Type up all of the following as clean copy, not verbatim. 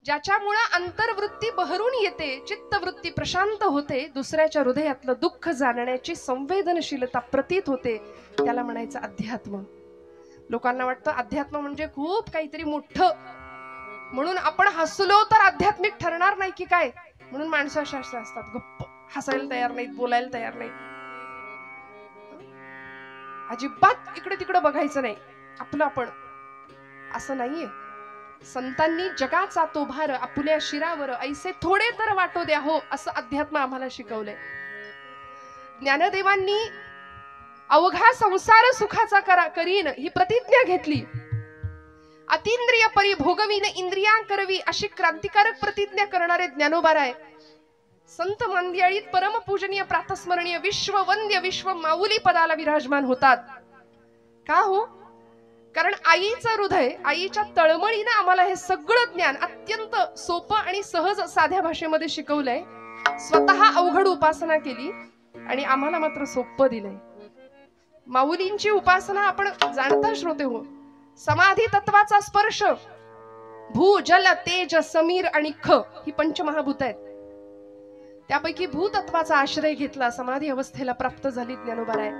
ज्याच्यामुळे अंतर्वृत्ती बहरून येते, चित्तवृत्ती प्रशांत होते, दुसऱ्याच्या हृदयातलं दुःख जाणण्याची संवेदनशीलता प्रतीत होते, त्याला म्हणायचं अध्यात्म. लोकांना वाटतं अध्यात्म म्हणजे खूप काहीतरी मोठं, म्हणून आपण हसलो तर आध्यात्मिक ठरणार नाही की काय, म्हणून माणसं अशा असतात, गप्प, हसायला तयार नाहीत, बोलायला तयार नाहीत, अजिबात इकडे तिकडे बघायचं नाही, आपलं आपण. असं नाहीये. संतांनी जगाचा तो भार आपुल्या शिरावर ऐसे थोडे तर वाटो द्या हो, असं अध्यात्म आम्हाला शिकवलंय. ज्ञानदेवांनी अवघा संसार सुखाचा करीन ही प्रतिज्ञा घेतली. अतींद्रिय परी भोगवीन इंद्रिया करवी अशी क्रांतिकारक प्रतिज्ञा करणारे ज्ञानोबाराय संत मंदिळीत परमपूजनीय प्रातस्मरणीय विश्ववंद्य विश्व माऊली पदाला विराजमान होतात. का हो? कारण आईचं हृदय, आईच्या तळमळीनं आम्हाला हे सगळं ज्ञान अत्यंत सोपं आणि सहज साध्या भाषेमध्ये शिकवलंय. स्वतः अवघड उपासना केली आणि आम्हाला मात्र सोपं दिलंय. माऊलींची उपासना आपण जाणता श्रोते हो, समाधी तत्वाचा स्पर्श, भू जल तेज समीर आणि ख ही पंचमहाभूत आहेत. त्यापैकी भूतत्वाचा आश्रय घेतला, समाधी अवस्थेला प्राप्त झाली ज्ञानोबाराय.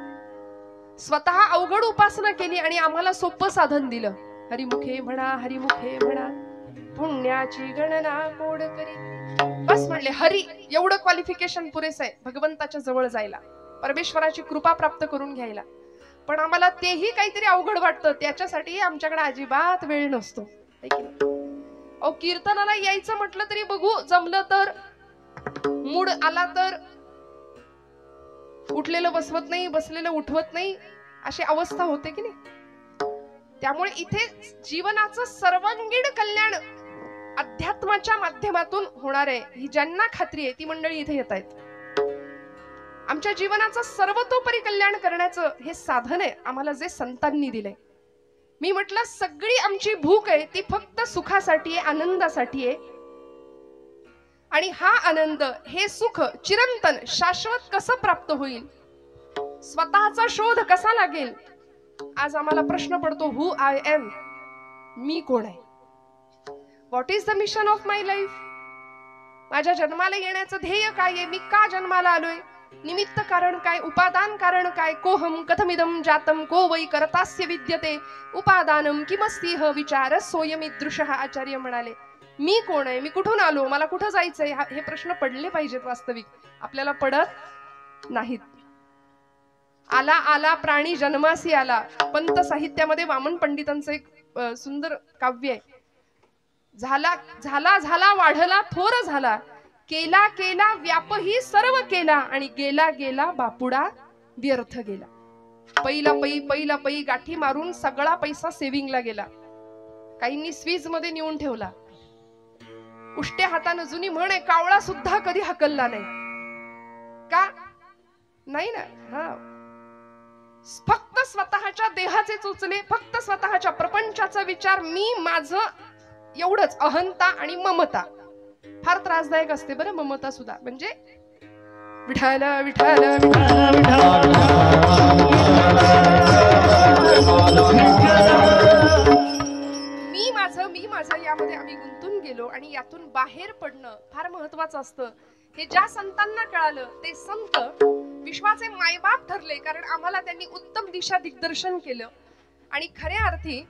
स्वतः अवघड उपासना केली आणि आम्हाला सोपं साधन दिलं. हरिमुखे म्हणा, हरिमुखे म्हणा, पुण्याची गणना कोड करी. बस म्हणले हरी, एवढं क्वालिफिकेशन पुरेसं आहे भगवंताच्या जवळ जायला, परमेश्वराची कृपा प्राप्त करून घ्यायला. पण आम्हाला तेही काहीतरी अवघड वाटतं, त्याच्यासाठी आमच्याकडे अजिबात वेळ नसतो. अहो, कीर्तनाला यायचं म्हटलं तरी बघू जमलं तर, मूड आला तर उठलेलं बसवत नाही, बसलेलं उठवत नाही, अशी अवस्था होते की नाही. त्यामुळे इथे जीवनाचं सर्वांगीण कल्याण अध्यात्माच्या माध्यमातून होणार आहे, ही ज्यांना खात्री आहे ती मंडळी इथे येत आहेत. आमच्या जीवनाचं सर्वतोपरी कल्याण करण्याचं हे साधन आहे आम्हाला जे संतांनी दिलंय. मी म्हटलं सगळी आमची भूक आहे ती फक्त सुखासाठी आहे, आनंदासाठी आहे. आणि हा आनंद, हे सुख चिरंतन शाश्वत कसं प्राप्त होईल, स्वतःचा शोध कसा लागेल. आज आम्हाला प्रश्न पडतो, हु आय एम, मी कोण आहे, what is the mission of my life. माझ्या जन्माला येण्याचं ध्येय काय आहे, मी का जन्माला आलोय, निमित्त कारण काय, उपादान कारण काय, कोहम कथमिदम जातम को वै करतास्य विद्यते उपादानम किमस्तिह विचार सोयमिदृशः. आचार्य म्हणाले मी कोण आहे, मी कुठून आलो, मला कुठं जायचंय, हे प्रश्न पडले पाहिजेत. वास्तविक आपल्याला पडत नाहीत. आला आला प्राणी जन्मासी आला, पंत साहित्यामध्ये वामन पंडितांचं एक सुंदर काव्य आहे. झाला झाला झाला वाढला थोर झाला, केला केला व्यापही सर्व केला, आणि गेला गेला बापुडा व्यर्थ गेला. पहिला पै गाठी मारून सगळा पैसा सेव्हिंगला गेला, काहींनी स्वीज मध्ये नेऊन ठेवला. उष्ट्या हातानं जुनी म्हण आहे, कावळा सुद्धा कधी हकलला नाही. का नाही ना, हा फक्त स्वतःच्या देहाचे चोचले, फक्त स्वतःच्या प्रपंचाचा विचार, मी माझं एवढंच. अहंता आणि ममता फार त्रासदायक असते बरं, ममता सुद्धा. म्हणजे विठाल विठाल मी माझं यामध्ये आम्ही गुंतून गेलो, आणि यातून बाहेर पडणं फार महत्वाचं असतं. हे ज्या संतांना कळालं ते संत विश्वाचे मायबाप ठरले, कारण आम्हाला त्यांनी उत्तम दिशा दिग्दर्शन केलं. आणि खऱ्या अर्थी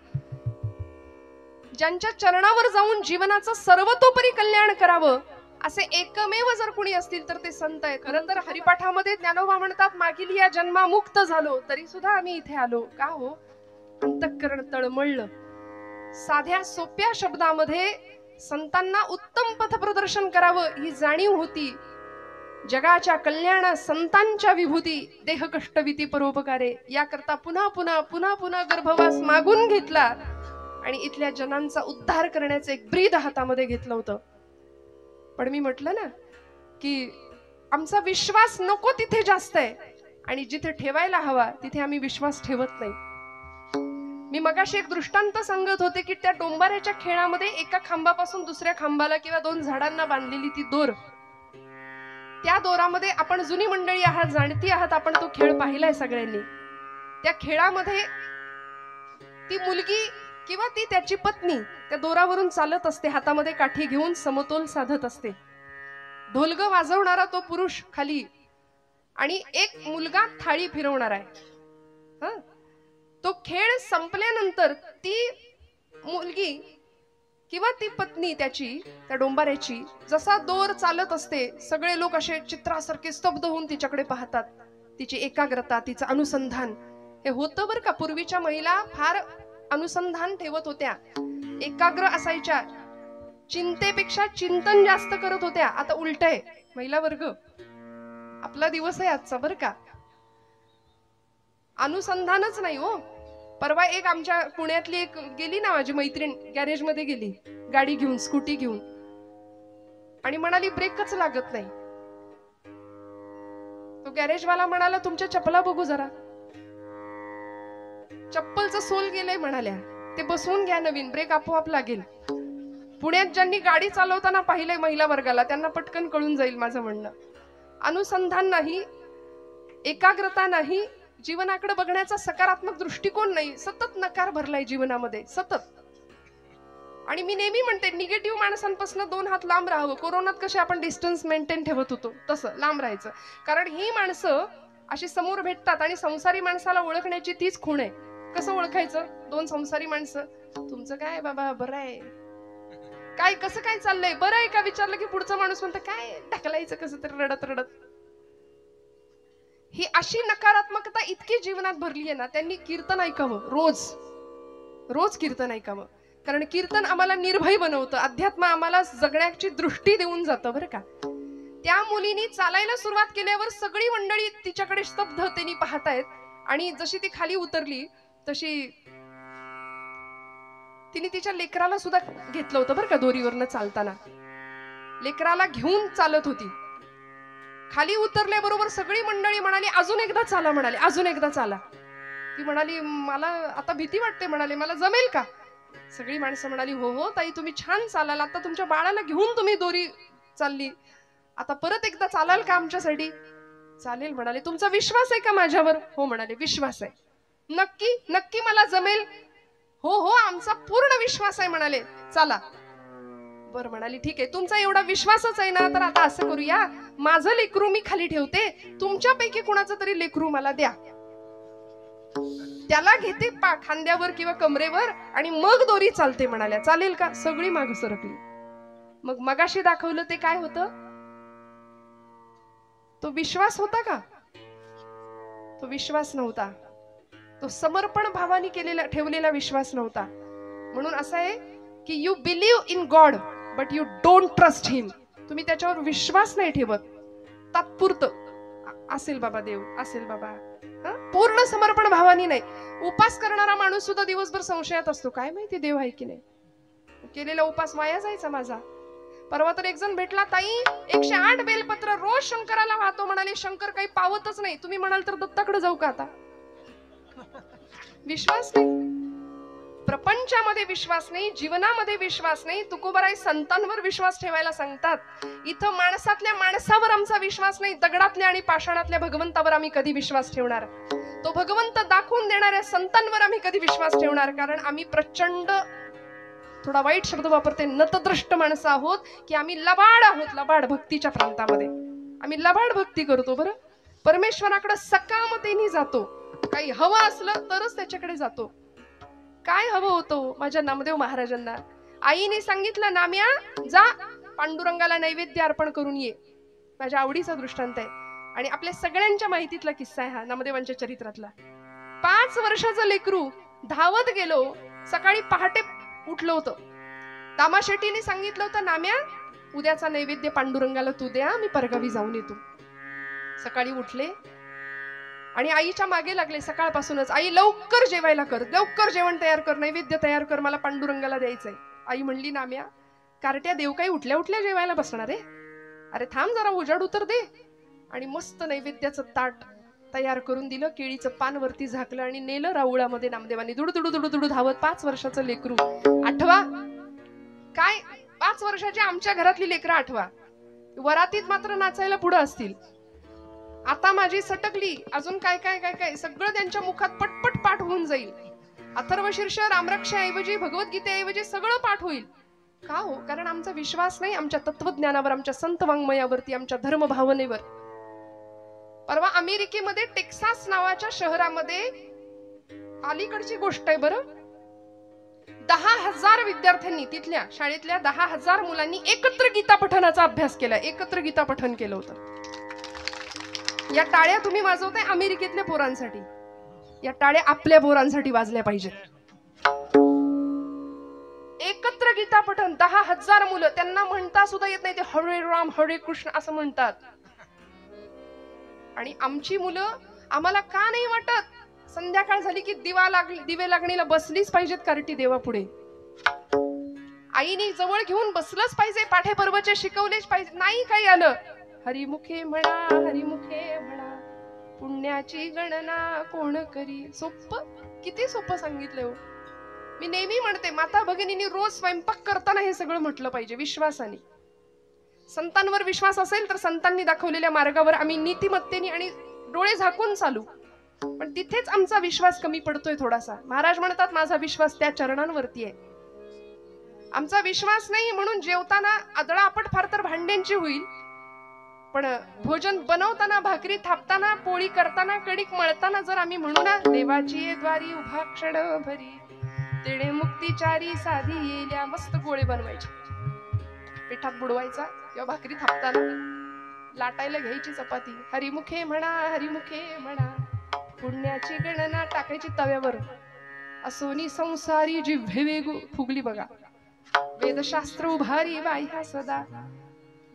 ज्यांच्या चरणावर जाऊन जीवनाचं सर्वतोपरी कल्याण करावं असे एकमेव जर कुणी असतील तर ते संत आहे. खरं तर हरिपाठामध्ये ज्ञानोबा म्हणतात, मागील या जन्मा मुक्त झालो तरी सुद्धा आम्ही इथे आलो. का हो? अंतःकरण तळमळलं. साध्या सोप्या शब्दामध्ये संतांना उत्तम पथप्रदर्शन करावं ही जाणीव होती. जगाच्या कल्याणा संतांच्या विभूती, देह कष्टविती परोपकारे, याकरता पुन्हा पुन्हा पुन्हा पुन्हा गर्भवास मागून घेतला आणि इथल्या जनांचा उद्धार करण्याचं एक ब्रीद हातामध्ये घेतलं होतं. पण मी म्हटलं ना की आमचा विश्वास नको तिथे जास्त आहे, आणि जिथे ठेवायला हवा तिथे आम्ही विश्वास ठेवत नाही. मी मगाशी एक दृष्टांत सांगत होते की त्या डोंबाऱ्याच्या खेळामध्ये एका खांबापासून दुसऱ्या खांबाला किंवा दोन झाडांना बांधलेली ती दोर, त्या दोरामध्ये आपण जुनी मंडळी आहात, जाणती आहात, आपण तो खेळ पाहिलाय सगळ्यांनी. त्या खेळामध्ये ती मुलगी किंवा ती त्याची पत्नी त्या दोरावरून चालत असते, हातामध्ये काठी घेऊन समतोल साधत असते. ढोलग वाजवणारा तो पुरुष खाली, आणि एक मुलगा थाळी फिरवणार आहे. तो खेळ संपल्यानंतर ती मुलगी किंवा ती पत्नी त्याची, त्या डोंबाऱ्याची, जसा दोर चालत असते सगळे लोक असे चित्रासारखे स्तब्ध होऊन तिच्याकडे पाहतात. तिची एकाग्रता, तिचं अनुसंधान हे होतं बरं का. पूर्वीच्या महिला फार अनुसंधान ठेवत होत्या, एकाग्र असायच्या, चिंतेपेक्षा चिंतन जास्त करत होत्या. आता उलट आहे, महिला वर्ग आपला दिवस आहे आजचा बरं का. अनुसंधानच नाही हो. परवा एक आमच्या पुण्यातली एक गेली ना, माझी मैत्रीण गॅरेज मध्ये गेली गाडी घेऊन, स्कूटी घेऊन, आणि म्हणाली ब्रेकच लागत नाही. तो गॅरेजवाला म्हणाला तुमच्या चपला बघू जरा, चप्पलचं सोल गेलंय म्हणाल्या, ते बसवून घ्या नवीन, ब्रेक आपोआप लागेल. पुण्यात ज्यांनी गाडी चालवताना पाहिलंय महिला वर्गाला त्यांना पटकन कळून जाईल माझं म्हणणं. अनुसंधान नाही, एकाग्रता नाही, जीवनाकडे बघण्याचा सकारात्मक दृष्टिकोन नाही, सतत नकार भरलाय जीवनामध्ये सतत. आणि मी नेहमी म्हणते निगेटिव्ह माणसांपासून 2 हात लांब राहावं. कोरोनात कसे आपण डिस्टन्स मेंटेन ठेवत होतो तसं लांब राहायचं, कारण ही माणसं अशी समोर भेटतात आणि संसारी माणसाला ओळखण्याची तीच खूण आहे. कसं ओळखायचं? 2 संसारी माणसं, तुमचं काय बाबा, बरं आहे काय, कसं काय चाललंय, बरं आहे का विचारलं की पुढचा माणूस म्हणतं काय, ढकलायचं कसं तरी रडत रडत. ही अशी नकारात्मकता इतकी जीवनात भरली आहे ना. त्यांनी कीर्तन ऐकावं, रोज रोज कीर्तन ऐकावं, कारण कीर्तन आम्हाला निर्भय बनवतं, अध्यात्म आम्हाला जगण्याची दृष्टी देऊन जातं बरं का. त्या मुलीनी चालायला सुरुवात केल्यावर सगळी मंडळी तिच्याकडे स्तब्धतेने पाहतायत, आणि जशी ती खाली उतरली तशी तिने तिच्या लेकराला सुद्धा घेतलं होतं बरं का. दोरीवरनं चालताना लेकराला घेऊन चालत होती. खाली उतरल्याबरोबर सगळी मंडळी म्हणाली अजून एकदा चाला, म्हणाले अजून एकदा चाला. ती म्हणाली मला आता भीती वाटते, म्हणाले मला जमेल का. सगळी माणसं म्हणाली हो हो ताई तुम्ही छान चालाल, आता तुमच्या बाळाला घेऊन तुम्ही दोरी चालली, आता परत एकदा चालाल का आमच्यासाठी. चालेल म्हणाले. तुमचा विश्वास आहे का माझ्यावर? हो म्हणाले विश्वास आहे. नक्की नक्की मला जमेल? हो हो आमचा पूर्ण विश्वास आहे म्हणाले. चला. बर म्हणाली ठीक आहे, तुमचा एवढा विश्वासच आहे ना, तर आता असं करूया, माझं लेकरू मी खाली ठेवते, तुमच्यापैकी कुणाचं तरी लेकरू मला द्या, त्याला घेते खांद्यावर किंवा कमरेवर आणि मग दोरी चालते म्हणाल्या. चालेल का? सगळी माग सरकली. मग मगाशी दाखवलं ते काय होतं? तो विश्वास होता का? तो विश्वास नव्हता, तो समर्पण भावाने केलेला ठेवलेला विश्वास नव्हता. म्हणून असं आहे की you believe in God but you don't trust him. तुम्ही त्याच्यावर विश्वास नाही ठेवत, तात्पुरतं असेल बाबा देव, असेल बाबा, पूर्ण समर्पण भावानी नाही. उपास करणारा माणूस सुद्धा दिवसभर संशयात असतो, काय माहिती देव आहे की नाही, केलेला उपास वाया जायचा माझा. परवा तर एक जण भेटला, ताई 108 बेलपत्र रोज शंकराला वाहतो म्हणाले, शंकर काही पावतच नाही. तुम्ही म्हणाल तर दत्ताकडे जाऊ का आता? विश्वास नाही, प्रपंचामध्ये विश्वास नाही, जीवनामध्ये विश्वास नाही. तुकोबाराय संतांवर विश्वास ठेवायला सांगतात. इथं माणसातल्या माणसावर आमचा विश्वास नाही, दगडातल्या आणि पाषाणातल्या भगवंतावर आम्ही कधी विश्वास ठेवणार? तो भगवंत दाखवून देणाऱ्या संतांवर आम्ही कधी विश्वास ठेवणार? कारण आम्ही प्रचंड, थोडा वाईट शब्द वापरते, नतद्रष्ट माणसं आहोत, की आम्ही लबाड आहोत. लबाड भक्तीच्या प्रांतामध्ये आम्ही लबाड भक्ती करतो. बरं, परमेश्वराकडे सकामतेने जातो, काही हवं असलं तरच त्याच्याकडे जातो. काय हवं होतं माझ्या नामदेव महाराजांना? आईने सांगितलं नाम्या जा पांडुरंगाला नैवेद्य अर्पण करून ये. माझ्या आवडीचा दृष्टांत आहे आणि आपल्या सगळ्यांच्या माहितीतला किस्सा आहे हा, नामदेवांच्या चरित्रातला. 5 वर्षाचं लेकरू धावत गेलो, सकाळी पहाटे उठलं होतं. दामाशेट्टीने सांगितलं होतं नाम्या उद्याचा नैवेद्य पांडुरंगाला तू द्या, मी परगावी जाऊन येतो. सकाळी उठले आणि आईच्या मागे लागले सकाळपासूनच, आई लवकर जेवायला कर, लवकर जेवण तयार कर, नैवेद्य तयार कर, मला पांडुरंगाला द्यायचंय. आई म्हणली नाम्या कारट्या देव काही उठल्या उठल्या जेवायला बसणार आहे? अरे थांब जरा, उजाड उतर दे. आणि मस्त नैवेद्याचं ताट तयार करून दिलं, केळीचं पान वरती झाकलं आणि नेलं राऊळामध्ये नामदेवांनी. दुडू दुडू दुडू धावत. 5 वर्षाचं लेकरू. आठवा काय, 5 वर्षाची आमच्या घरातली लेकरं आठवा, वरातीत मात्र नाचायला पुढे असतील. आता माझी सटकली, अजून काय काय काय काय सगळं त्यांच्या मुखात पटपट पाठ होऊन जाईल. अथर्वशीर्ष रामरक्षाऐवजी भगवद्गीतेऐवजी सगळं पाठ होईल. का हो? कारण आमचा विश्वास नाही आमच्या तत्वज्ञानावर, आमच्या संत वाङ्मयावरती, आमच्या धर्म भावनेवर. परवा अमेरिकेमध्ये टेक्सास नावाच्या शहरामध्ये, अलीकडची गोष्ट आहे बरं, 10,000 विद्यार्थ्यांनी, तिथल्या शाळेतल्या 10,000 मुलांनी एकत्र गीता पठणाचा अभ्यास केला. एकत्र गीता पठण केलं होतं. या टाळ्या तुम्ही वाजवताय अमेरिकेतल्या पोरांसाठी, या टाळ्या आपल्या पोरांसाठी वाजल्या पाहिजेत. एकत्र गीता पठण 10,000 मुलं, त्यांना म्हणता सुद्धा येत नाही, ते हरे राम हरे कृष्ण असं म्हणतात. आणि आमची मुलं, आम्हाला का नाही वाटत संध्याकाळ झाली की दिवे लागणीला बसलीच पाहिजेत कार्टी देवापुढे, आईने जवळ घेऊन बसलंच पाहिजे, पाठे पर्वचे शिकवलेच पाहिजे. नाही काही आलं, हरिमुखे म्हणा हरिमुखे म्हणा, पुण्याची गणना कोण करी. सोपं, किती सोपं सांगितलंय हो. मी नेहमी म्हणते, माता भगिनींनी रोज स्वयंपाक करताना हे सगळं म्हटलं पाहिजे विश्वासाने. संतांवर विश्वास असेल तर संतांनी दाखवलेल्या मार्गावर आम्ही नीतिमत्तेने आणि डोळे झाकून चालू. पण तिथेच आमचा विश्वास कमी पडतोय थोडासा. महाराज म्हणतात, माझा विश्वास त्या चरणांवरती आहे. आमचा विश्वास नाही म्हणून जेवताना आदळापट फार तर भांड्यांची होईल, पण भोजन बनवताना, भाकरी थापताना, पोळी करताना, कणिक मळताना जर आम्ही म्हणू ना, देवाची द्वारी उभा क्षण भरी, तेणे मुक्तीचारी साधी येल्या, मस्त गोळे बनवायचे, पिठात बुडवायचा, किंवा भाकरी थापताना लाटायला घ्यायची चपाती, हरिमुखे म्हणा हरिमुखे म्हणा, पुण्याची गणना टाकायची तव्यावर, असोनी संसारी जिव्हे वेगू फुगली बघा, वेदशास्त्र उभारी बाह्या सदा,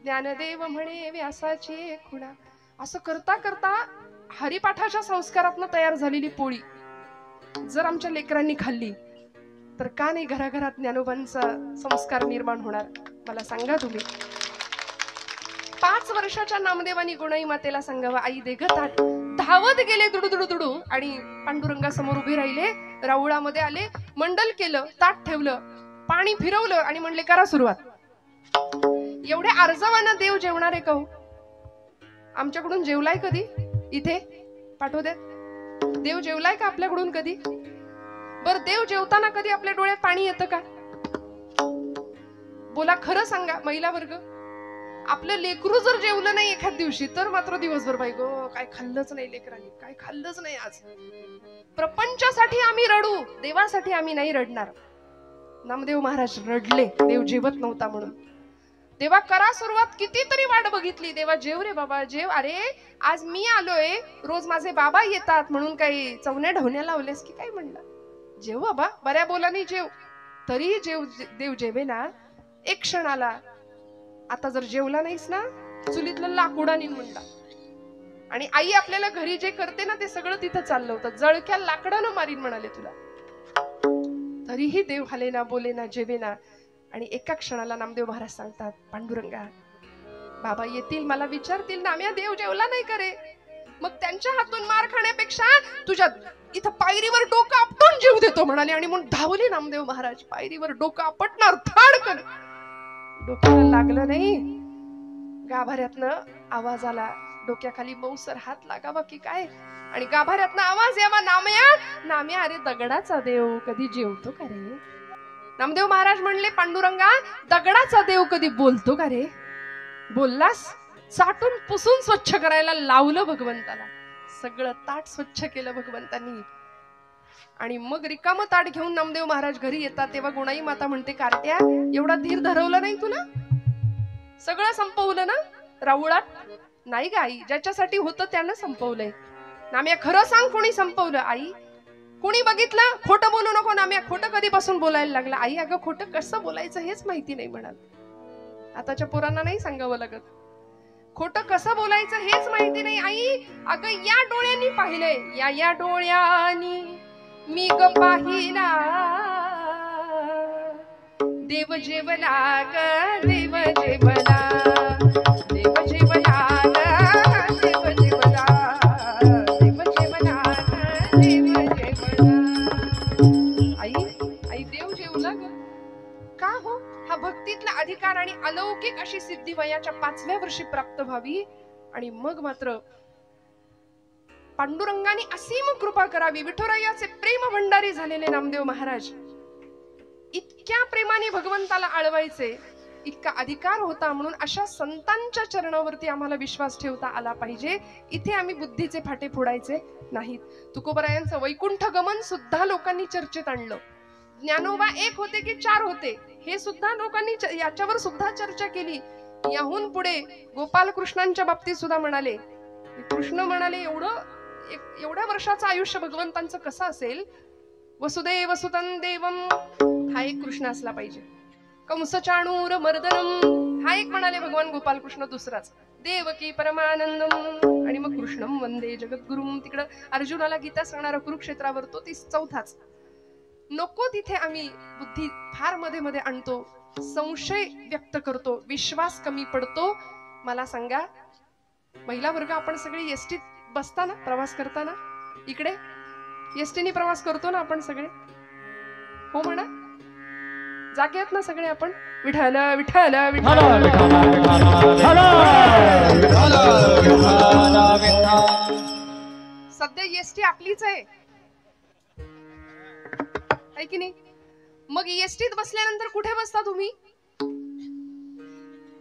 ज्ञानदेव म्हणे व्यासाची खुणा. असं करता करता हरिपाठाच्या संस्कारातनं तयार झालेली पोळी जर आमच्या लेकरांनी खाल्ली तर का नाही घराघरात ज्ञानोबांचा संस्कार निर्माण होणार? मला सांगा तुम्ही. 5 वर्षाच्या नामदेवानी गुणाई मातेला सांगावं, आई दे ग ताट. धावत गेले दुडू दुडू दुडू आणि पांडुरंगासमोर उभे राहिले, राऊळामध्ये आले, मंडल केलं, ताट ठेवलं, पाणी फिरवलं आणि म्हणले करा सुरुवात. एवढे आर्जवानं देव जेवणार आहे का हो? आमच्याकडून जेवलाय कधी? इथे पाठवू देत. देव जेवलाय का आपल्याकडून कधी? बर, देव जेवताना कधी आपल्या डोळ्यात पाणी येतं का? बोला, खरं सांगा महिला वर्ग. आपलं लेकरू जर जेवलं नाही एखाद दिवशी तर मात्र दिवसभर बाई गो काय खाल्लंच नाही लेकरांनी, काय खाल्लंच नाही आज. प्रपंचासाठी आम्ही रडू, देवासाठी आम्ही नाही रडणार. नामदेव महाराज रडले देव जेवत नव्हता म्हणून. देवा करा सुरुवात, कितीतरी वाट बघितली. देवा जेव रे बाबा जेव. अरे आज मी आलोय, रोज माझे बाबा येतात म्हणून काही चवण्या ढवण्या लावलेस की काय? म्हणलं जेव बाबा, बऱ्या बोलानी जेव. तरी जेव, देव जेवे ना एक क्षणाला. आता जर जेवला नाहीस ना, चुलीतलं लाकूड आणीन म्हणला. आणि आई आपल्याला घरी जे करते ना ते सगळं तिथं चाललं होतं. जळक्या लाकडानं मारीन म्हणाले तुला. तरीही देव हाले ना, बोले ना, जेवे ना. आणि एका क्षणाला नामदेव महाराज सांगतात, पांडुरंगा बाबा येतील, मला विचारतील ना, आम्ही देव जेवला नाही करे. मग त्यांच्या हातून मार खाण्यापेक्षा तुझ्या इथं पायरीवर डोकं आपटून जीव देतो म्हणाले. आणि म्हणून धावले नामदेव महाराज. पायरीवर डोकं आपटणार, थाडकन डोक्याला लागलं नाही. गाभाऱ्यातनं आवाज आला, डोक्याखाली मौसर हात लागावा की काय. आणि गाभाऱ्यातनं आवाज यावा, नामया नाम्या. अरे दगडाचा देव कधी जेवतो का रे? नामदेव महाराज म्हणले, पांडुरंगा दगडाचा देव कधी बोलतो का रे? बोललास? चाटून पुसून स्वच्छ करायला लावलं भगवंताला. सगळं ताट स्वच्छ केलं भगवंतांनी. आणि मग रिकामं ताट घेऊन नामदेव महाराज घरी येतात. तेव्हा गुणाई माता म्हणते, कार्ट्या एवढा धीर धरवलं नाही तुला? सगळं संपवलं ना राऊळात? नाही ग आई, ज्याच्यासाठी होतं त्यानं संपवलंय. नाम्या खरं सांग, कोणी संपवलं? आई कोणी बघितलं? खोटं बोलू नको नाम्या. खोटं कधीपासून बोलायला लागला? आई अगं खोटं कसं बोलायचं हेच माहिती नाही म्हणाल. आताच्या पोरांना नाही सांगावं लागत. खोटं कसं बोलायचं हेच माहिती नाही. आई अगं या डोळ्यांनी पाहिलंय, या डोळ्यांनी मी ग पाहिला, देव जेवला ग देव जेवला, देव जेवला ग देव जेवला, देव जेवला ग देव जेवला. आई देव जेवला ग. का हो? हा भक्तीतला अधिकार आणि अलौकिक अशी सिद्धी वयाच्या 5व्या वर्षी प्राप्त व्हावी. आणि मग मात्र पांडुरंगाने असीम कृपा करावी. विठुरायाचे प्रेम भंडारी झालेले नामदेव महाराज इतक्या प्रेमाने भगवंताला आळवायचे, इतका अधिकार होता. म्हणून अशा संतांच्या चरणावरती आम्हाला विश्वास ठेवता आला पाहिजे. इथे आम्ही बुद्धीचे फाटे फोडायचे नाहीत. तुकोबरायांचं वैकुंठ गमन सुद्धा लोकांनी चर्चेत आणलं. ज्ञानोबा एक होते की चार होते हे सुद्धा लोकांनी याच्यावर सुद्धा चर्चा केली. याहून पुढे गोपाल कृष्णांच्या बाबतीत सुद्धा म्हणाले, कृष्ण म्हणाले एवढ्या वर्षाचं आयुष्य भगवंतांचं कसं असेल. वसुदेव सुतं देवम हा एक कृष्ण असला पाहिजे. कंस चाणूर मर्दनम हा एक म्हणाले भगवान गोपाल कृष्ण. दुसराच देवकी परमानंदम आणि मग कृष्णम वंदे जगद्गुरुम. तिकडं अर्जुनाला गीता सांगणारा कुरुक्षेत्रावर तो चौथाच. नको तिथे आम्ही बुद्धी फार मध्ये मध्ये आणतो, संशय व्यक्त करतो, विश्वास कमी पडतो. मला सांगा, महिला वर्ग आपण सगळे एसटीत बसताना प्रवास करताना इकडे एसटीने प्रवास करतो ना आपण सगळे, हो म्हणा, जागे आहेत ना सगळे आपण. विठ्ठल विठ्ठल सध्या एसटी आपलीच आहे की नाही. मग एसटीत बसल्यानंतर कुठे बसता तुम्ही?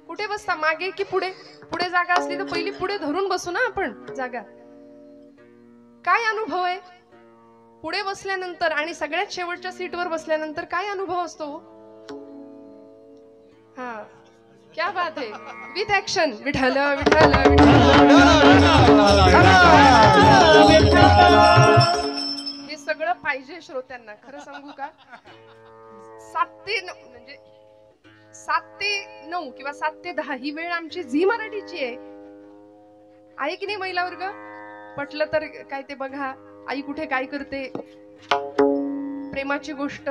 कुठे बसता, मागे की पुढे? पुढे जागा असली तर पहिली पुढे धरून बसू ना आपण जागा. काय अनुभव आहे पुढे बसल्यानंतर आणि सगळ्यात शेवटच्या सीटवर बसल्यानंतर? काय अनुभव असतो? हा, क्या बात आहे. With action. विठ्ठल विठ्ठल हे सगळं पाहिजे श्रोत्यांना. खरं सांगू का, 7 ते 9 म्हणजे 7 ते 9 किंवा 7 ते 10 ही वेळ आमची झी मराठीची आहे की नाही महिला वर्ग? पटलं तर काय ते बघा, आई कुठे काय करते, प्रेमाची गोष्ट,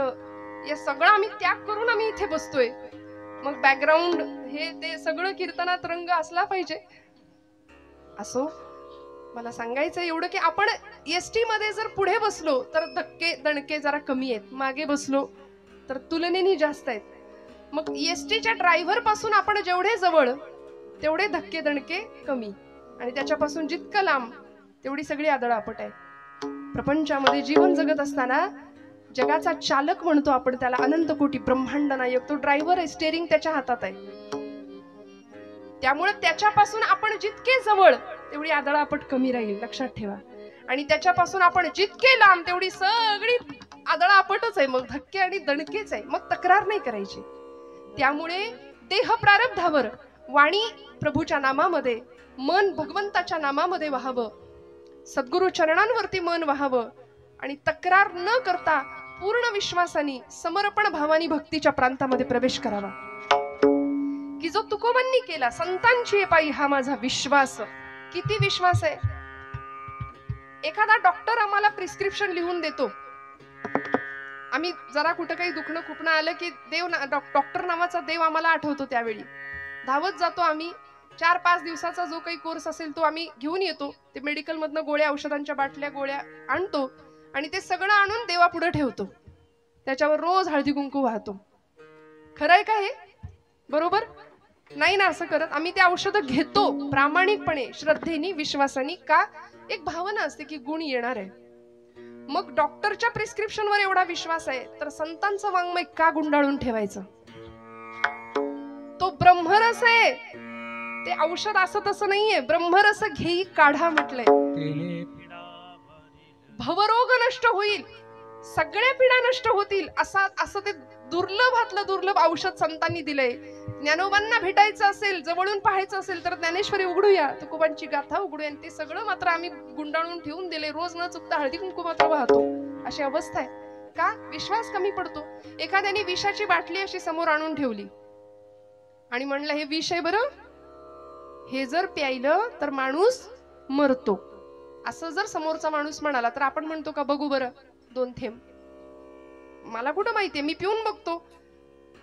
या सगळं आम्ही त्याग करून आम्ही इथे बसतोय. मग बॅकग्राऊंड हे ते सगळं कीर्तनात रंग असला पाहिजे. असो, मला सांगायचं एवढं की आपण एसटी मध्ये जर पुढे बसलो तर धक्के दणके जरा कमी आहेत, मागे बसलो तर तुलनेने जास्त आहेत. मग एसटीच्या ड्रायव्हर पासून आपण जेवढे जवळ तेवढे धक्के दणके कमी, आणि त्याच्यापासून जितकं लांब तेवढी सगळी आदळआपट आहे. प्रपंचामध्ये जीवन जगत असताना जगाचा चालक म्हणतो आपण त्याला, अनंत कोटी ब्रह्मांड नायक. तो ड्रायव्हर आहे, स्टेरिंग त्याच्या हातात आहे. त्यामुळे त्याच्यापासून आपण जितके जवळ तेवढी आदळआपट कमी राहील, लक्षात ठेवा. आणि त्याच्यापासून आपण जितके लांब तेवढी सगळी आदळआपटच आहे, मग धक्के आणि दणकेच आहे. मग तक्रार नाही करायची. त्यामुळे देह प्रारब्धावर वाणी प्रभूच्या नामामध्ये, मन भगवंताच्या नामामध्ये व्हावं, सद्गुरु चरणांवरती मन व्हावं आणि तक्रार न करता पूर्ण विश्वासाने समर्पण भावानी भक्तीच्या प्रांतामध्ये प्रवेश करावा. की जो तुकोबांनी केला, संतांची पायी हा माझा विश्वास. किती विश्वास आहे. एखादा डॉक्टर आम्हाला प्रिस्क्रिप्शन लिहून देतो, आम्ही जरा कुठं काही दुखणं खुपणं आलं की डॉक्टर नावाचा देव आम्हाला आठवतो. त्यावेळी धावत जातो आम्ही. 4-5 दिवसाचा जो काही कोर्स असेल तो आम्ही घेऊन येतो. ते मेडिकल मधनं गोळ्या, औषधांच्या बाटल्या, गोळ्या आणतो आणि ते सगळं आणून देवापुढे ठेवतो. त्याच्यावर रोज हळदी कुंकू वाहतो. खरंय का हे? बरोबर नाही ना असं करत. आम्ही ते औषधं घेतो प्रामाणिकपणे, श्रद्धेने, विश्वासाने. का? एक भावना असते की गुण येणार आहे. मग डॉक्टरच्या प्रिस्क्रिप्शनवर एवढा विश्वास आहे तर संतांचं वाङ्मय का गुंडाळून ठेवायचं? तो ब्रह्मरस आहे. ते औषध असं तसं नाहीये. ब्रह्मरस घेई काढा म्हटलंय. भवरोग नष्ट होईल, सगळ्या पीडा नष्ट होतील, असं ते दुर्लभातलं दुर्लभ औषध संतांनी दिलंय. ज्ञानोबांना भेटायचं असेल, जवळून पाहायचं असेल तर ज्ञानेश्वरी उघडूया, तुकोबांची गाथा उघडूया. ते सगळं मात्र आम्ही गुंडाळून ठेवून दिले. रोज न चुकता हळदी कुंकू मात्र वाहतो. अशी अवस्था आहे. का? विश्वास कमी पडतो. एखाद्याने विषाची बाटली अशी समोर आणून ठेवली आणि म्हणलं हे विष आहे बरं, हे जर प्यायलं तर माणूस मरतो, असं जर समोरचा माणूस म्हणाला तर आपण म्हणतो का बघू बरं 2 थेंब? मला कुठं माहितीये, मी पिऊन बघतो.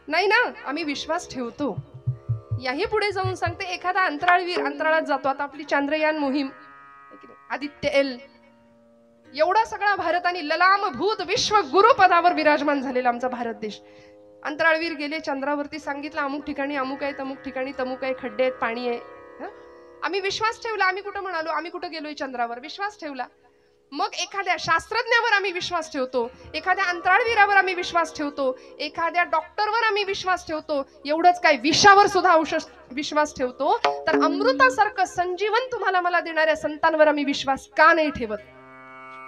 नाही ना, आम्ही विश्वास ठेवतो. याही पुढे जाऊन सांगते, एखादा अंतराळवीर अंतराळात जातो. आता आपली चांद्रयान मोहीम, आदित्य एल, एवढा सगळा भारत आणि ललाम भूत विश्व गुरु पदावर विराजमान झालेला आमचा भारत देश. अंतराळवीर गेले चंद्रावरती, सांगितलं अमुक ठिकाणी अमुक आहे, तमुक ठिकाणी तमुक आहे, खड्डे आहेत, पाणी आहे. आम्ही विश्वास ठेवला. आम्ही कुठं म्हणालो, आम्ही कुठं गेलोय चंद्रावर, विश्वास ठेवला. मग एखाद्या शास्त्रज्ञावर आम्ही विश्वास ठेवतो, एखाद्या अंतराळवीरावर आम्ही विश्वास ठेवतो, एखाद्या डॉक्टरवर आम्ही विश्वास ठेवतो. एवढंच काय, विषावर सुद्धा विश्वास ठेवतो. तर अमृतासारखं संजीवन तुम्हाला मला देणाऱ्या संतांवर आम्ही विश्वास का नाही ठेवत?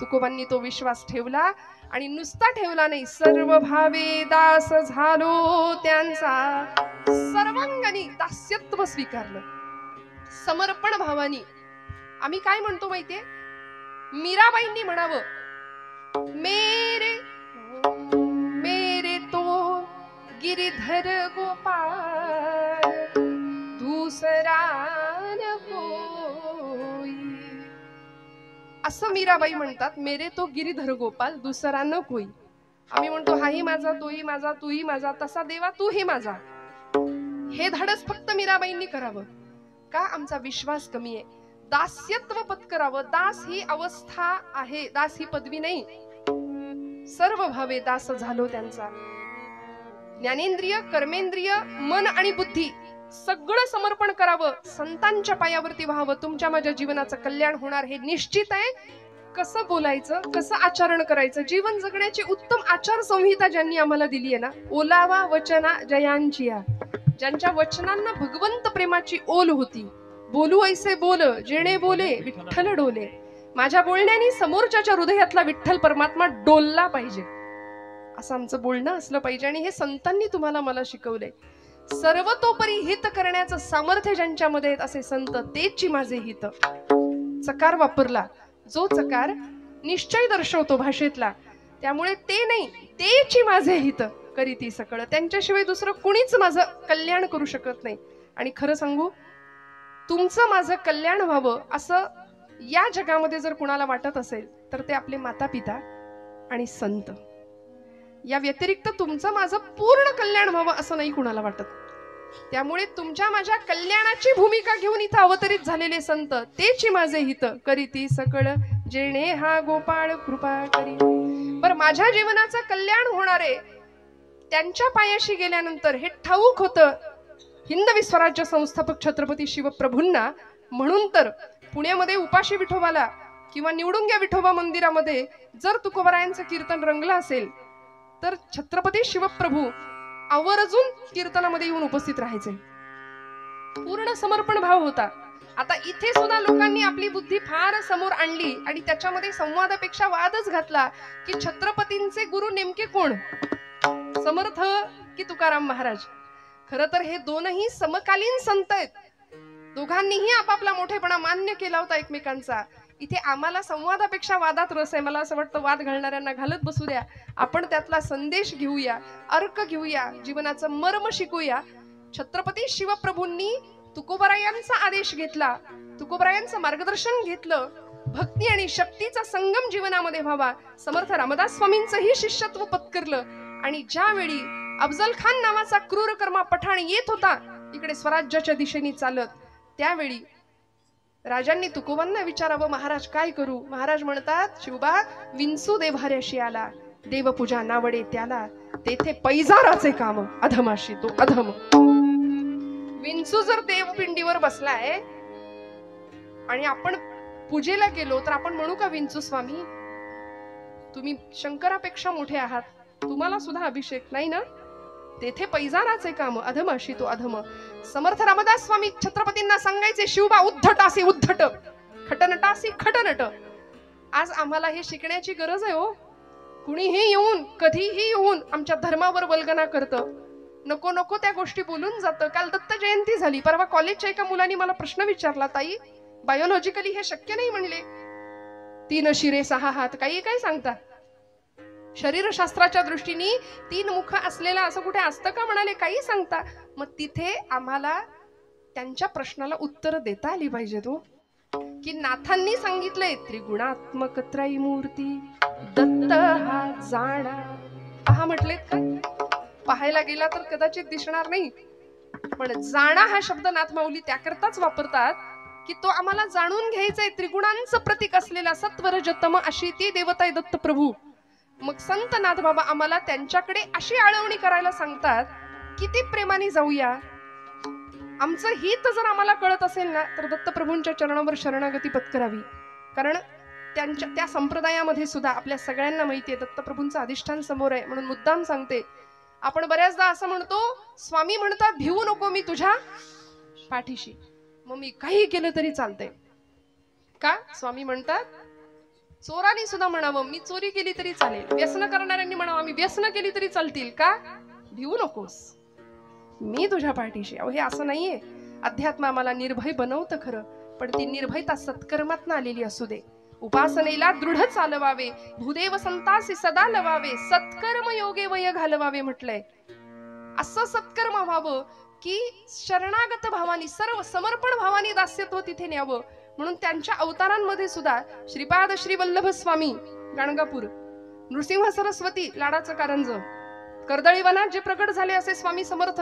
तुकोबांनी तो विश्वास ठेवला आणि नुसता ठेवला नाही, सर्व भावे दास झालो त्यांचा, सर्वांगानी दास्यत्व स्वीकारलं. समर्पण भावानी. आम्ही काय म्हणतो माहितीये, मीराबाईंनी म्हणावं, मेरे मेरे तो गिरिधर गोपाळ दूसरा न कोई. असं मीराबाई म्हणतात, मेरे तो गिरिधर गोपाल दुसरा न कोई. आम्ही म्हणतो, हाही माझा, तोही माझा, तूही माझा, तसा देवा तूही माझा. हे धाडस फक्त मीराबाईंनी करावं. का? आमचा विश्वास कमी आहे. दास्यत्व पत्करावं. दास ही अवस्था आहे, दास ही पदवी नाही. सर्व भावे दास झालो त्यांचा. ज्ञानेंद्रिय, कर्मेंद्रिय, मन आणि बुद्धी सगळं समर्पण करावं, संतांच्या पायावरती व्हावं. तुमच्या माझ्या जीवनाचं कल्याण होणार हे निश्चित आहे. कसं बोलायचं, कसं आचरण करायचं, जीवन जगण्याची उत्तम आचार संहिता ज्यांनी आम्हाला दिली आहे ना, ओलावा वचना जयांचिया, ज्यांच्या वचनांना भगवंत प्रेमाची ओल होती. बोलू ऐसे बोल जेणे बोले विठ्ठल डोले. माझ्या बोलण्याने समोरच्याच्या हृदयातला विठ्ठल परमात्मा डोलला पाहिजे, असं आमचं बोलणं असलं पाहिजे. आणि हे संतांनी तुम्हाला मला शिकवलंय. सर्वतोपरी हित करण्याचं सामर्थ्य ज्यांच्यामध्ये असे संत, तेची माझे हित. चकार वापरला, जो चकार निश्चय दर्शवतो भाषेतला, त्यामुळे ते नाही, तेची माझे हित करीती सकळ. त्यांच्याशिवाय दुसरं कुणीच माझं कल्याण करू शकत नाही. आणि खरं सांगू, तुमचं माझं कल्याण व्हावं असं या जगामध्ये जर कुणाला वाटत असेल तर ते आपले माता पिता आणि संत. या व्यतिरिक्त तुमचं माझं पूर्ण कल्याण व्हावं असं नाही कुणाला वाटत. त्यामुळे तुमच्या माझ्या कल्याणाची भूमिका घेऊन इथं अवतरित झालेले संत, तेची माझे हित करीती सकळ जेणे हा गोपाळ कृपा करी. बरं, माझ्या जीवनाचं कल्याण होणारे त्यांच्या पायाशी गेल्यानंतर हे ठाऊक होतं हिंदवी स्वराज्य संस्थापक छत्रपती शिवप्रभूंना. म्हणून तर पुण्यामध्ये उपाशी विठोबाला किंवा निवडुंग्या विठोबा मंदिरामध्ये जर तुकोबारायांचं कीर्तन रंगलं असेल तर छत्रपती शिवप्रभू आवर्जून कीर्तनामध्ये येऊन उपस्थित राहायचे. पूर्ण समर्पण भाव होता. आता इथे सुद्धा लोकांनी आपली बुद्धी फार समोर आणली आणि त्याच्यामध्ये संवादापेक्षा वादच घातला की छत्रपतींचे गुरु नेमके कोण, समर्थ की तुकाराम महाराज. खरं तर हे दोनही समकालीन संत आहेत. दोघांनीही आपापला मोठेपणा मान्य केला होता एकमेकांचा. इथे आम्हाला संवादापेक्षा वादात रस आहे. मला असं वाटतं वाद घालणाऱ्यांना घालत बसू द्या, आपण त्यातला संदेश घेऊया, अर्क घेऊया, जीवनाचं मर्म शिकूया. छत्रपती शिवप्रभूंनी तुकोबारायांचा आदेश घेतला, तुकोबारायांचं मार्गदर्शन घेतलं. भक्ती आणि शक्तीचा संगम जीवनामध्ये व्हावा. समर्थ रामदास स्वामींचंही शिष्यत्व पत्करलं. आणि ज्यावेळी अफजल खान नावाचा क्रूर कर्मा पठाण येत होता इकडे स्वराज्याच्या दिशेने चालत, त्यावेळी राजांनी तुकोबांना विचारावं, महाराज काय करू? महाराज म्हणतात, शिवबा विंचू देव्हाऱ्याशी आला, देवपूजा नावडे त्याला, तेथे पैजाराचे काम अधमाशी तो अधम. विंचू जर देवपिंडीवर बसलाय आणि आपण पूजेला गेलो तर आपण म्हणू का, विंचू स्वामी तुम्ही शंकरापेक्षा मोठे आहात, तुम्हाला सुद्धा अभिषेक नाही ना? तेथे पैजाराचे काम अधमाशी तो अधम. समर्थ रामदास स्वामी छत्रपतींना सांगायचे, शिवबा उद्धटासी उद्धट, खटनटासी खटनट. आज आम्हाला हे शिकण्याची गरज आहे हो. कुणीही येऊन कधीही येऊन आमच्या धर्मावर वल्गना करतं, नको नको त्या गोष्टी बोलून जातं. काल दत्त जयंती झाली, परवा कॉलेजच्या एका मुलाने मला प्रश्न विचारला, ताई बायोलॉजिकली हे शक्य नाही म्हणले, 3 शिरे 6 हात, काही काय सांगता? शरीरशास्त्राच्या दृष्टीने 3 मुख असलेला असं कुठे असतं का म्हणाले, काही सांगता? मग तिथे आम्हाला त्यांच्या प्रश्नाला उत्तर देता आली पाहिजे तो, की नाथांनी सांगितलंय त्रिगुणात्मक त्रयमूर्ती दत्त हा जाणा. पहा म्हटलेत का? पाहायला गेला तर कदाचित दिसणार नाही, पण जाणा हा शब्द नाथ माऊली त्याकरताच वापरतात की तो आम्हाला जाणून घ्यायचंय. त्रिगुणांचं प्रतीक असलेला सत्वरजतम अशी ती देवता आहे दत्त प्रभू. मग संत नाथ बाबा आम्हाला त्यांच्याकडे अशी आळवणी करायला सांगतात, किती प्रेमाने जाऊया. आमचं हित जर आम्हाला कळत असेल ना तर दत्तप्रभूंच्या चरणावर शरणागती पत्करावी. कारण त्यांच्या त्या संप्रदायामध्ये सुद्धा आपल्या सगळ्यांना माहिती आहे दत्तप्रभूंचं अधिष्ठान समोर आहे. म्हणून मुद्दाम सांगते, आपण बऱ्याचदा असं म्हणतो, स्वामी म्हणतात भिवू नको, मी तुझ्या पाठीशी. मग मी काही केलं तरी चालतंय का? स्वामी म्हणतात चोरांनी सुद्धा म्हणावं मी चोरी केली तरी चालेल, व्यसन करणाऱ्यांनी म्हणावं मी व्यसन केली तरी चालतील का? भिवू नकोस, मी तुझ्या पाठीशी. अहो हे असं नाहीये. अध्यात्म आम्हाला निर्भय बनवतं खरं, पण ती निर्भयता सत्कर्मातनं आलेली असू दे. उपासनेला दृढ चालवावे, भूदेव संतासी सदा लवावे, सत्कर्म योगे वय घालवावे म्हटलंय. असं सत्कर्म व्हावं की शरणागत भावानी, सर्व समर्पण भावानी दास्यत्व तिथे न्यावं. म्हणून त्यांच्या अवतारांमध्ये सुद्धा श्रीपाद श्री वल्लभ स्वामी गाणगापूर, नृसिंह सरस्वती लाडाचं कारंज, कर्दळी वनात जे प्रकट झाले असे स्वामी समर्थ,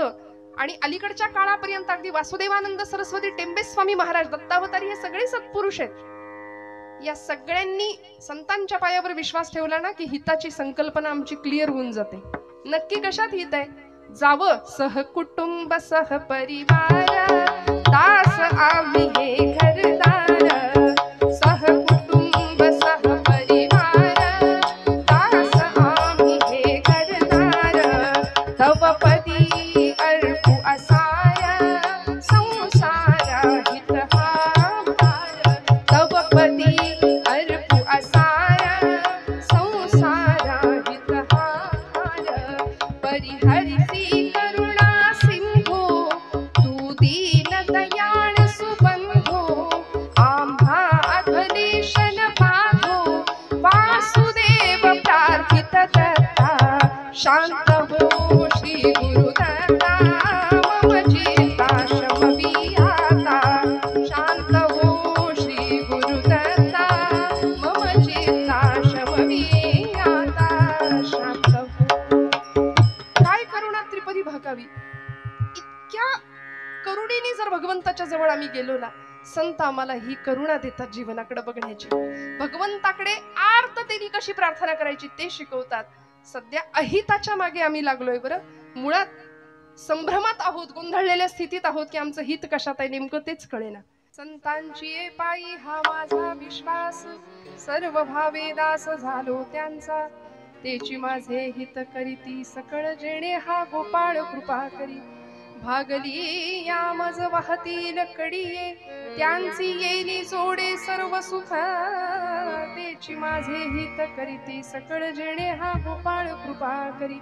आणि अलीकडच्या काळापर्यंत अगदी वासुदेवानंद सरस्वती, टेंबे स्वामी महाराज, दत्तावतारी, हे सगळे सत्पुरुष आहेत. या सगळ्यांनी संतांच्या पायावर विश्वास ठेवला ना की हिताची संकल्पना आमची क्लिअर होऊन जाते. नक्की कशात हित आहे? जावं सहकुटुंब सहपरिवार, दास आम्ही हे घरदार, सहकुटुंब सहपरिवार, दास आम्ही हे घरदार, तव पदी अर्पू असाय, संसार हित हा भार, तव पदी अर्पू असाय, संसार हित हा भार, परिहरिसी करुणा सिंधू, तू दीन दयाळ सुबंधू, आम्हा अधलेशन बाधो, वासुदेव प्रार्थित दत्ता, शांत हो श्री गुरुदत्ता, मम चित्ता शमवी आता, शांत हो श्री गुरुदत्ता, मम चित्ता शमवी आता, शांत हो. काय करुणा त्रिपदी भागावी. इतक्या करुणेने जर भगवंताच्या जवळ आम्ही गेलो ना, संत आम्हाला ही करुणा देतात जीवनाकडे बघण्याची, भगवंताकडे आर्ततेने कशी प्रार्थना करायची ते शिकवतात. सध्या अहिताच्या मागे आम्ही लागलोय बरं. मुळात संभ्रमात आहोत, गोंधळलेल्या स्थितीत आहोत की आमचं हित कशात आहे नेमकं तेच कळेना. संतांची पायी हा माझा विश्वास, सर्व भावे दास झालो त्यांचा, तेची माझे हित करीती सकळ जेणे हा गोपाळ कृपा करी, भागली या मज वाहतील कडिये, त्यांची येली जोडे सर्व सुख, तेची माझे हित करीती सकळ जेणे हा गोपाळ कृपा करी.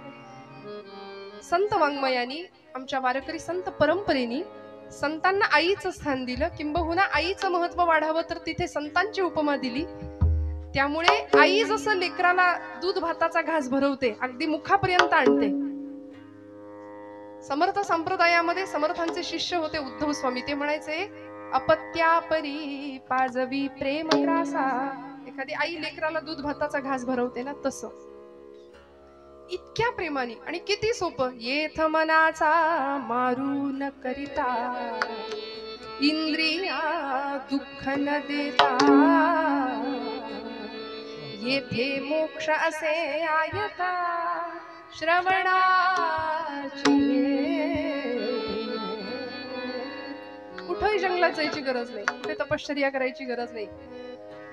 संत वाङ्मयानी, आमच्या वारकरी संत परंपरेनी संतांना आईचं स्थान दिलं, किंबहुना आईचं महत्व वाढावं तर तिथे संतांची उपमा दिली. त्यामुळे आई जसं लेकराला दूध भाताचा घास भरवते, अगदी मुखापर्यंत आणते. समर्थ संप्रदायामध्ये समर्थांचे शिष्य होते उद्धव स्वामी. ते म्हणायचे अपत्यापरी पाजवी प्रेम ग्रासा. एखादी आई लेकराला दूध भाताचा घास भरवते ना, तसं इतक्या प्रेमाने. आणि किती सोपं. येथ मनाचा मारू न करिता, इंद्रिया दुःख न देता, येथे मोक्ष असे आयता, श्रवणाची. कुठेही जंगलात जायची गरज नाही, कुठे तपश्चर्या करायची गरज नाही,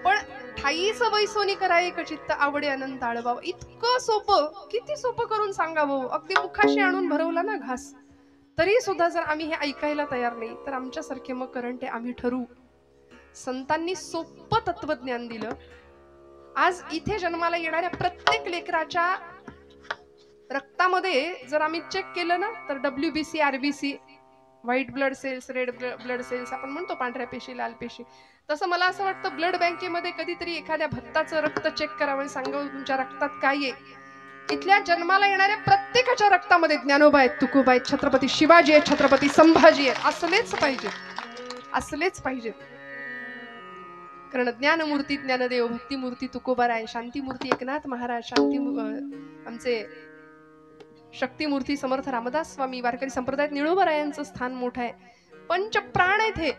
पण ठाईच वैसोनी कराय चित्त आवडे अनंत आळवाव. इतकं सोपं, किती सोपं करून सांगावं. अगदी मुखाशी आणून भरवला ना घास, तरी सुद्धा जर आम्ही हे ऐकायला तयार नाही तर आमच्यासारखे मग करंटे आम्ही ठरू. संतांनी सोपं तत्वज्ञान दिलं. आज इथे जन्माला येणाऱ्या प्रत्येक लेकराच्या रक्तामध्ये जर आम्ही चेक केलं ना तर WBC, RBC, white blood cells, red blood cells आपण म्हणतो, पांढऱ्या पेशी, लाल पेशी, तसं मला असं वाटतं ब्लड बँकेमध्ये कधीतरी एखाद्या भक्ताचं रक्त चेक करावं, सांगावं तुमच्या रक्तात काय आहे. इथल्या जन्माला येणाऱ्या प्रत्येकाच्या रक्तामध्ये ज्ञानोबा आहेत, तुकोबा आहेत, छत्रपती शिवाजी आहेत, छत्रपती संभाजी आहेत. असलेच पाहिजेत, असलेच पाहिजेत. कारण ज्ञानमूर्ती ज्ञानदेव, भक्तिमूर्ती तुकोबाराय, शांतीमूर्ती एकनाथ महाराज, शांती आमचे शक्तिमूर्ती समर्थ रामदास स्वामी, वारकरी संप्रदायात निळोबारायांचं स्थान मोठं आहे. पंच प्राण आहेत हे.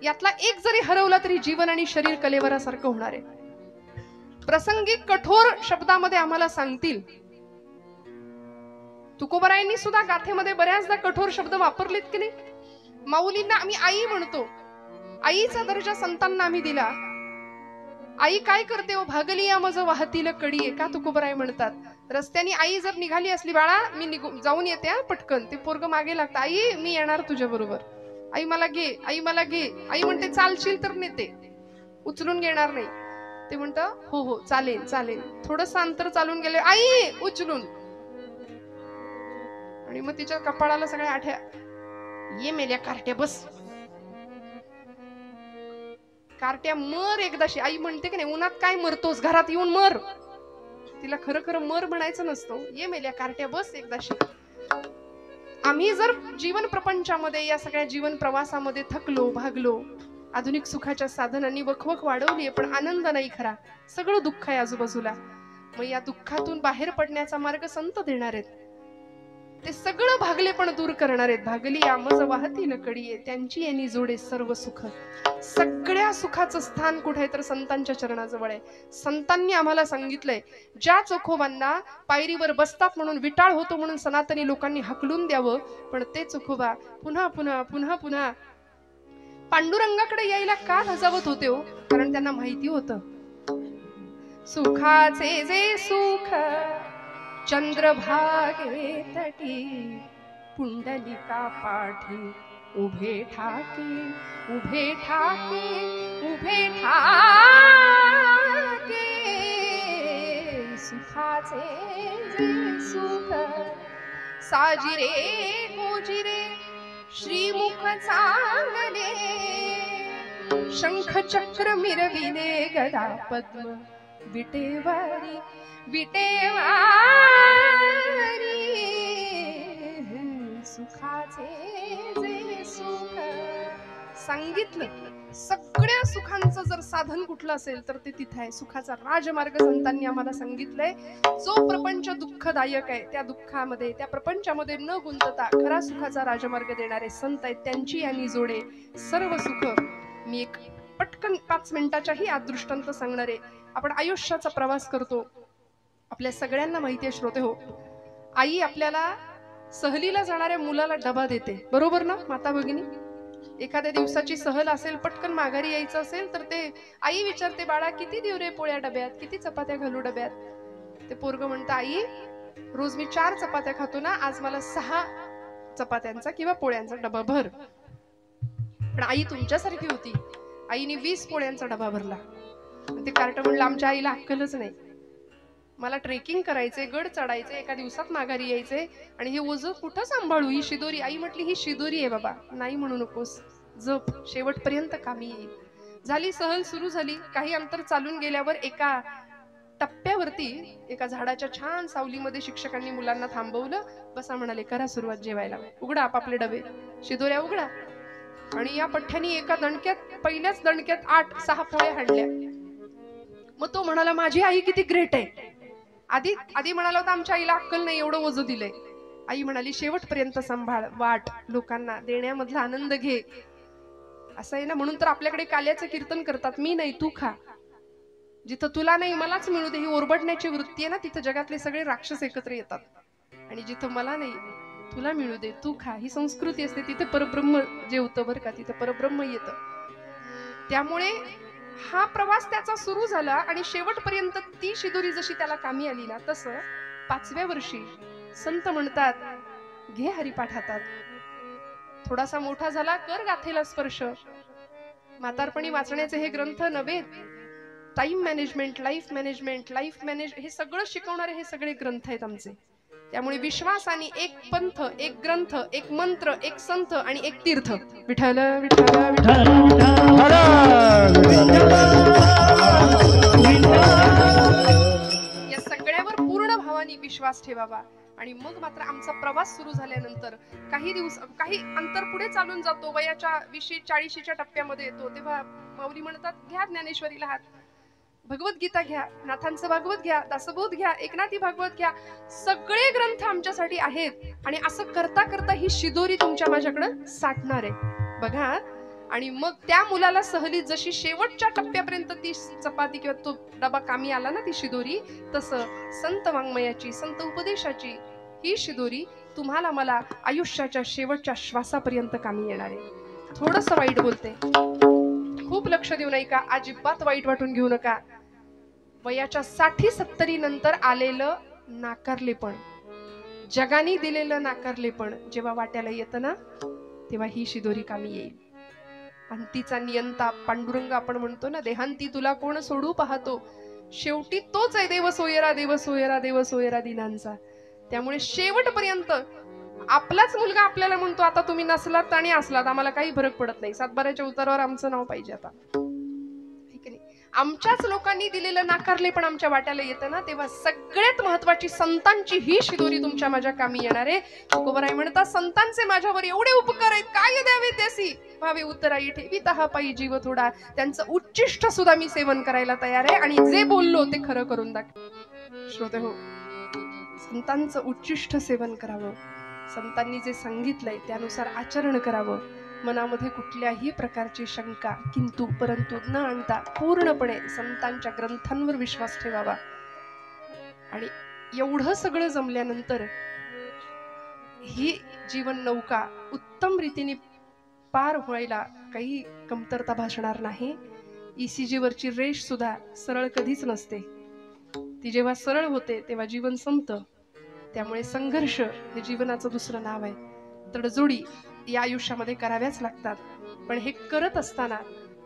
यातला एक जरी हरवला तरी जीवन आणि शरीर कलेवरासारखं होणार आहे. प्रसंगी कठोर शब्दामध्ये आम्हाला सांगतील. तुकोबारायांनी सुद्धा गाथेमध्ये बऱ्याचदा कठोर शब्द वापरलेत की नाही. माऊलींना आम्ही आई म्हणतो, आईचा दर्जा संतांना आम्ही दिला. आई काय करते हो? भागली या मज वाहतील कडी आहे का तुकोबराय म्हणतात. रस्त्याने आई जर निघाली असली, बाळा मी जाऊन येते हा पटकन, ते पोरग मागे लागतं, आई मी येणार तुझ्या बरोबर, आई मला घे, आई मला घे. आई म्हणते चालशील तर नेते, उचलून घेणार नाही. ते म्हणत हो हो चालेल चालेल. थोडस अंतर चालून गेले, आई उचलून. आणि मग तिच्या कपाळाला सगळ्या आठ्या, ये मेल्या कार्ट्या बस, कार्ट्या मर एकदाशी. आई म्हणते की नाही, उन्हात काय मरतोस, घरात येऊन मर. तिला खरं खरं मर म्हणायचं नसतं, ये मेल्या कार्ट्या बस एकदाशी. आम्ही जर जीवन प्रपंचामध्ये, या सगळ्या जीवन प्रवासामध्ये थकलो, भागलो, आधुनिक सुखाच्या साधनांनी वखवख वाढवली, पण आनंद नाही खरा, सगळं दुःख आहे आजूबाजूला. मग या दुःखातून बाहेर पडण्याचा मार्ग संत देणार आहेत. ते सगळं भागले पण दूर करणार आहेत. भागली आमज वाहतील कडिये, त्यांची यांनी जोडे सर्व सुख. सगळ्या सुखाचं स्थान कुठे आहे तर संतांच्या चरणाजवळ आहे. संतांनी आम्हाला सांगितलंय, ज्या चोखोबांना पायरीवर बसतात म्हणून विटाळ होतो म्हणून सनातनी लोकांनी हकलून द्यावं, पण ते चोखोबा पुन्हा पुन्हा पुन्हा पुन्हा पांडुरंगाकडे यायला का धजावत होते हो? कारण त्यांना माहिती होतं, सुखाचे जे सुख चंद्रभागे तटी, पुंडलिका पाठी उभे ठाके, उभे ठाके, उभे ठाके. सुखाचे जे सुख साजिरे गोजिरे, श्रीमुख चांगले, शंख चक्र मिरविले, गदा पद्म विटेवारी, विटेवारी. सुखाचे जे सुख सांगितलं. सगळ्या सुखांचं जर साधन कुठलं असेल तर ते तिथे आहे. सुखाचा राजमार्ग संतांनी आम्हाला सांगितलंय. जो प्रपंच दुःखदायक आहे, त्या दुःखामध्ये, त्या प्रपंचामध्ये न गुंतता खरा सुखाचा राजमार्ग देणारे संत आहेत. त्यांची यांनी जोडे सर्व सुख. मी एक पटकन 5 मिनिटाच्याही आत दृष्टांत सांगणार आहे. आपण आयुष्याचा प्रवास करतो, आपल्या सगळ्यांना माहिती आहे श्रोते हो, आई आपल्याला सहलीला जाणाऱ्या मुलाला डबा देते, बरोबर ना माता भगिनी? एखाद्या दिवसाची सहल असेल, पटकन माघारी यायचं असेल तर ते आई विचारते, बाळा किती देऊ रे पोळ्या डब्यात, किती चपात्या घालू डब्यात? ते पोरग म्हणतं, आई रोज मी 4 चपात्या खातो ना, आज मला 6 चपात्यांचा किंवा पोळ्यांचा डबा भर. पण आई तुमच्यासारखी होती, आईने 20 पोळ्यांचा डबा भरला. ते कार्ट म्हणलं, आमच्या आईला अक्कलच नाही, मला ट्रेकिंग करायचे, गड चढायचे, एका दिवसात माघारी यायचे, आणि हे ओझं कुठं सांभाळू, ही शिदोरी. आई म्हटली, ही शिदोरी आहे बाबा, नाही म्हणू नकोस, जप, शेवटपर्यंत कामी येईल. झाली सहल सुरू झाली. काही अंतर चालून गेल्यावर एका टप्प्यावरती एका झाडाच्या छान सावलीमध्ये शिक्षकांनी मुलांना थांबवलं. बसा म्हणाले, करा सुरुवात जेवायला, उघडा आपापले डबे, शिदोऱ्या उघडा. आणि या पठ्ठ्यानी एका दणक्यात, पहिल्याच दणक्यात 8-6 पोळ्या हाणल्या. मग तो म्हणाला, माझी आई किती ग्रेट आहे. आधी म्हणाला होता, आमच्या आईला अक्कल नाही, एवढं ओझं दिलंय. आई म्हणाली, शेवटपर्यंत सांभाळ, वाट, लोकांना देण्यामधला आनंद घे. असं आहे ना, म्हणून तर आपल्याकडे काल्याचं कीर्तन करतात, मी नाही तू खा. जिथं तुला नाही मलाच मिळू दे, ही ओरबडण्याची वृत्ती आहे ना, तिथं जगातले सगळे राक्षस एकत्र येतात. आणि जिथं मला नाही तुला मिळू दे, तू खा, ही संस्कृती असते. तिथे परब्रह्म जेवतं बरं का, तिथं परब्रह्म येतं. त्यामुळे हा प्रवास त्याचा सुरू झाला आणि शेवटपर्यंत ती शिदोरी जशी त्याला कामी आली ना, तसं 5व्या वर्षी संत म्हणतात, घे हरिपाठ हातात. थोडासा मोठा झाला, कर गाथेला स्पर्श. म्हातारपणी वाचण्याचे हे ग्रंथ नव्हे, टाइम मॅनेजमेंट, लाईफ मॅनेजमेंट, हे सगळं शिकवणारे हे सगळे ग्रंथ आहेत आमचे. त्यामुळे विश्वासाने एक पंथ, एक ग्रंथ, एक मंत्र, एक संत आणि एक तीर्थ. विठ्ठल विठ्ठल विठ्ठल. या सगळ्यावर पूर्ण भावाने विश्वास ठेवावा. आणि मग मात्र आमचा प्रवास सुरू झाल्यानंतर काही अंतर पुढे चालून जातो, वयाच्या 20-40च्या टप्प्यामध्ये येतो, तेव्हा माऊली म्हणतात, घ्या ज्ञानेश्वरीला हात, भगवद्गीता घ्या, नाथांचं भागवत घ्या, दासबोध घ्या, एकनाथी भागवत घ्या, सगळे ग्रंथ आमच्यासाठी आहेत. आणि असं करता करता ही शिदोरी तुमच्या माझ्याकडे साठणार आहे बघा. आणि मग त्या मुलाला सहलीत जशी शेवटच्या टप्प्यापर्यंत ती चपाती किंवा तो डबा कामी आला ना, ती शिदोरी, तसं संत वाङ्मयाची, संत उपदेशाची ही शिदोरी तुम्हाला मला आयुष्याच्या शेवटच्या श्वासापर्यंत कामी येणार आहे. थोडस वाईट बोलते, खूप लक्ष देऊ नका, अजिबात वाईट वाटून घेऊ नका. वयाच्या 60-70 नंतर आलेलं नाकारलेपण, जगाने दिलेलं नाकारलेपण जेव्हा वाट्याला येतं ना, तेव्हा ही शिदोरी कामी येईल. आणि तिचा नियंता पांडुरंग आपण म्हणतो ना, देहांती तुला कोण सोडू पाहतो, शेवटी तोच आहे देव सोयरा, देव सोयरा, देव सोयरा दिनांचा. त्यामुळे शेवटपर्यंत आपलाच मुलगा आपल्याला म्हणतो, आता तुम्ही नसलात आणि असलात आम्हाला काही फरक पडत नाही, सातबाऱ्याच्या उतारावर आमचं नाव पाहिजे आता. आमच्याच लोकांनी दिलेलं नाकारले पण आमच्या वाट्याला येतं ना, तेव्हा सगळ्यात महत्वाची संतांची ही शिदोरी तुमच्या माझ्या कामी येणार आहे. तुकोबराय म्हणतात, संतांचे माझ्यावर एवढे उपकार आहेत, काय द्यावे त्यासी भावे उतराई ठेवीत हा पायी जीव थोडा. त्यांचं उच्चिष्ट सुद्धा मी सेवन करायला तयार आहे आणि जे बोललो ते खरं करून दाखव. श्रोते हो, संतांचं उच्चिष्ट सेवन करावं, संतांनी जे सांगितलंय त्यानुसार आचरण करावं. मनामध्ये कुठल्याही प्रकारची शंका किंतु परंतु न आणता पूर्णपणे संतांच्या ग्रंथांवर विश्वास ठेवावा. आणि एवढं सगळं जमल्यानंतर ही जीवन नौका उत्तम रीतीने पार व्हायला काही कमतरता भासणार नाही. ECG वरची रेष सुद्धा सरळ कधीच नसते, ती जेव्हा सरळ होते तेव्हा जीवन संपतं. त्यामुळे संघर्ष हे जीवनाचं दुसरं नाव आहे. तडजोडी या आयुष्यामध्ये कराव्याच लागतात. पण हे करत असताना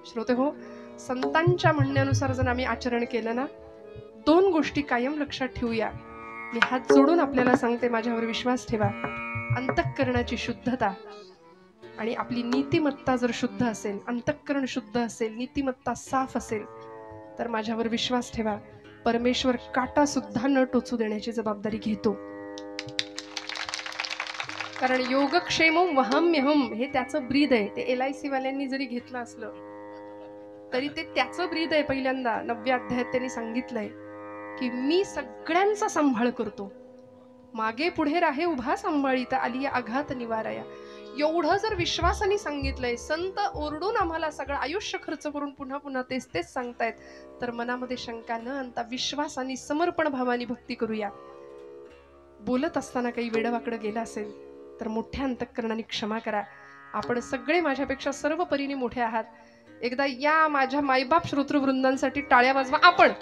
श्रोते हो, संतांच्या म्हणण्यानुसार जर आम्ही आचरण केलं ना, 2 गोष्टी कायम लक्षात ठेवूया. मी हात जोडून आपल्याला सांगते, माझ्यावर विश्वास ठेवा. अंतःकरणाची शुद्धता आणि आपली नीतिमत्ता जर शुद्ध असेल, अंतःकरण शुद्ध असेल, नीतिमत्ता साफ असेल, तर माझ्यावर विश्वास ठेवा, परमेश्वर काटा सुद्धा न टोचू देण्याची जबाबदारी घेतो. कारण योगक्षेमं वहाम्यहम हे त्याचं ब्रीद आहे. ते LIC वाल्यांनी जरी घेतलं असलं तरी ते त्याचं ब्रीद आहे. पहिल्यांदा 9व्या अध्यायात त्यांनी सांगितलंय की मी सगळ्यांचा सांभाळ करतो, मागे पुढे राहे उभा सांभाळीता आली आघात निवाराया. एवढं जर विश्वासाने सांगितलंय, संत ओरडून आम्हाला सगळं आयुष्य खर्च करून पुन्हा पुन्हा तेच तेच सांगतायत, तर मनामध्ये शंका न आणता विश्वासाने समर्पण भावाने भक्ती करूया. बोलत असताना काही वेडवाकडं गेलं असेल तर मोठ्या अंतःकरणाने क्षमा करा. आपण सगळे माझ्यापेक्षा सर्व परीने मोठे आहात. एकदा या माझ्या मायबाप श्रोतृवृंदांसाठी टाळ्या वाजवा आपण.